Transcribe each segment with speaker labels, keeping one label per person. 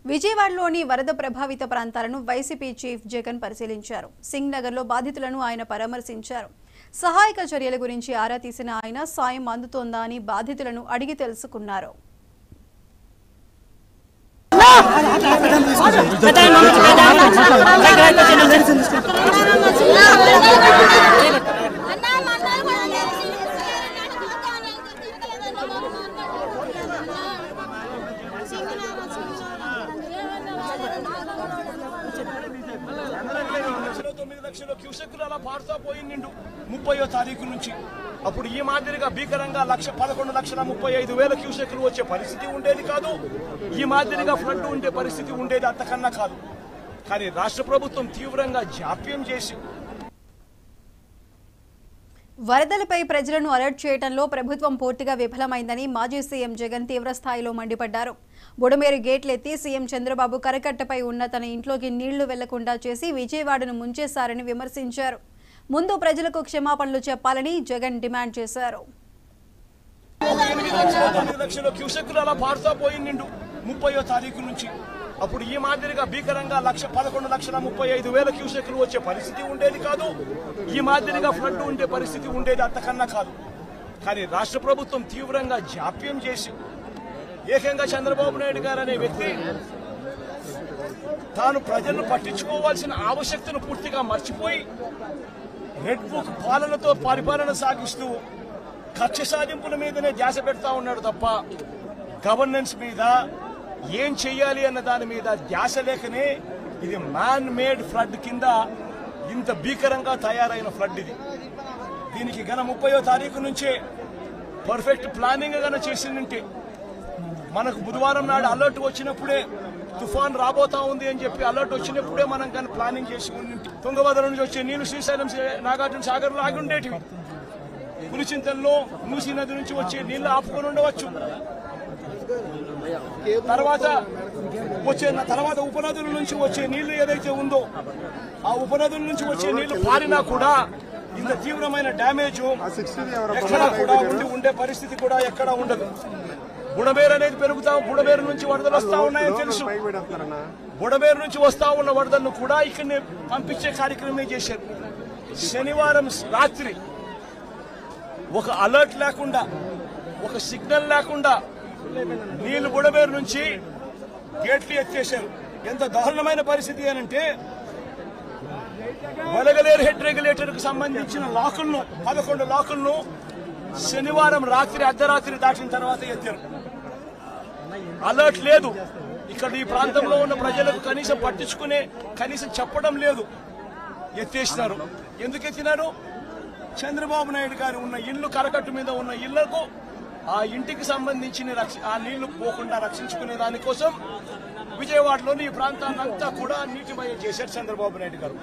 Speaker 1: విజయవాడలోని వరద ప్రభావిత ప్రాంతాలను వైసీపీ చీఫ్ జగన్ పరిశీలించారు. సింగ్ నగర్లో బాధితులను ఆయన పరామర్శించారు. సహాయక చర్యల గురించి ఆరా తీసిన ఆయన సాయం అందుతోందా అని బాధితులను అడిగి తెలుసుకున్నారు.
Speaker 2: క్యూసెక్కులు అలా పారుతా పోయిండు 30వ తారీఖు నుంచి. అప్పుడు ఈ మాదిరిగా భీకరంగా 11,35,000 క్యూసెక్కులు వచ్చే పరిస్థితి ఉండేది కాదు. ఈ మాదిరిగా ఫ్లడ్ ఉండే పరిస్థితి ఉండేది అంతకన్నా కాదు. కానీ రాష్ట్ర ప్రభుత్వం తీవ్రంగా జాప్యం చేసి
Speaker 1: వరదలపై ప్రజలను అలర్ట్ చేయడంలో ప్రభుత్వం పూర్తిగా విఫలమైందని మాజీ సీఎం జగన్ తీవ్రస్థాయిలో మండిపడ్డారు. బుడమేరు గేట్లెత్తి సీఎం చంద్రబాబు కరకట్టపై ఉన్న తన ఇంట్లోకి నీళ్లు వెళ్లకుండా చేసి విజయవాడను ముంచేశారని విమర్శించారు. ముందు ప్రజలకు క్షమాపణలు చెప్పాలని జగన్ డిమాండ్ చేశారు.
Speaker 2: 8,9,00,000 క్యూసెక్కులు అలా పారుతా పోయిండు 30వ తారీఖు నుంచి. అప్పుడు ఈ మాదిరిగా భీకరంగా 11,35,000 క్యూసెక్కులు వచ్చే పరిస్థితి ఉండేది కాదు. ఈ మాదిరిగా ఫ్లడ్ ఉండే పరిస్థితి ఉండేది అంతకన్నా కాదు. కానీ రాష్ట్ర ప్రభుత్వం తీవ్రంగా జాప్యం చేసి ఏకంగా చంద్రబాబు నాయుడు గారు అనే వ్యక్తి తాను ప్రజలను పట్టించుకోవాల్సిన ఆవశ్యకతను పూర్తిగా మర్చిపోయి రెడ్ బుక్ పాలనతో పరిపాలన సాగిస్తూ కక్ష సాధింపుల మీదనే ధ్యాస పెడతా ఉన్నాడు తప్ప గవర్నెన్స్ మీద ఏం చెయ్యాలి అన్న దాని మీద ధ్యాస లేకనే ఇది మ్యాన్ మేడ్ ఫ్లడ్ కింద ఇంత భీకరంగా తయారైన ఫ్లడ్ ఇది. దీనికి గన 30వ తారీఖు నుంచే పర్ఫెక్ట్ ప్లానింగ్ గన చేసిందంటే మనకు బుధవారం నాడు అలర్ట్ వచ్చినప్పుడే తుఫాన్ రాబోతా ఉంది అని చెప్పి అలర్ట్ వచ్చినప్పుడే మనం కానీ ప్లానింగ్ చేసి ఉండి తుంగభద్ర నుంచి వచ్చే నీళ్లు శ్రీశైలం నాగార్జున సాగర్ లో ఆగి ఉండేటివి. పులిచింతల్లో మూసీ నది నుంచి వచ్చే నీళ్లు ఆపుకొని ఉండవచ్చు. తర్వాత ఉపనదుల నుంచి వచ్చే నీళ్లు ఏదైతే ఉందో ఆ ఉపనదుల నుంచి వచ్చే నీళ్లు పారినా కూడా ఇంత తీవ్రమైన డ్యామేజ్ ఎక్కడా కూడా ఉండే పరిస్థితి కూడా ఎక్కడా ఉండదు. బుడమేరు అనేది పెరుగుతాం. బుడమేరు నుంచి వరదలు వస్తా ఉన్నాయని తెలుసు. బుడమేరు నుంచి వస్తా ఉన్న వరదలను కూడా ఇక్కడనే పంపించే కార్యక్రమమే చేశారు. శనివారం రాత్రి ఒక అలర్ట్ లేకుండా, ఒక సిగ్నల్ లేకుండా నీళ్లు బుడమేరు నుంచి గేట్లు ఎత్తేశారు. ఎంత దారుణమైన పరిస్థితి అనంటే వెలగలేరు హెడ్ రెగ్యులేటర్ కు సంబంధించిన లాకులను 11 లాకులను శనివారం రాత్రి అర్ధరాత్రి దాటిన తర్వాత ఎత్తారు. అలర్ట్ లేదు. ఇక్కడ ఈ ప్రాంతంలో ఉన్న ప్రజలకు కనీసం పట్టించుకునే కనీసం చెప్పడం లేదు. ఎత్తేసినారు. ఎందుకు ఎత్తినారు? చంద్రబాబు నాయుడు గారు ఉన్న ఇల్లు కరకట్టు మీద ఉన్న ఇళ్లకు ఆ ఇంటికి సంబంధించిన ఆ నీళ్లు పోకుండా రక్షించుకునే దానికోసం విజయవాడలోని ఈ ప్రాంతాన్నంతా కూడా నీటిమయం చేశారు చంద్రబాబు నాయుడు గారు.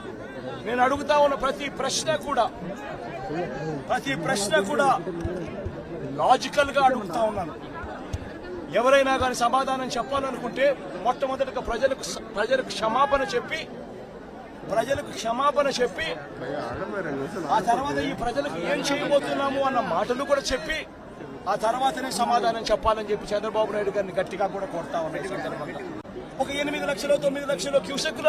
Speaker 2: నేను అడుగుతా ఉన్న ప్రతి ప్రశ్న కూడా లాజికల్ గా అడుగుతా ఉన్నాను. ఎవరైనా కానీ సమాధానం చెప్పాలనుకుంటే మొట్టమొదటిగా ప్రజలకు క్షమాపణ చెప్పి ఆ తర్వాత ఈ ప్రజలకు ఏం చేయబోతున్నాము అన్న మాటలు కూడా చెప్పి ఆ తర్వాతనే సమాధానం చెప్పాలని చెప్పి చంద్రబాబు నాయుడు గారిని గట్టిగా కూడా కోరుతా ఉన్నాయి. ఒక 8,00,000 9,00,000 క్యూసెక్కులు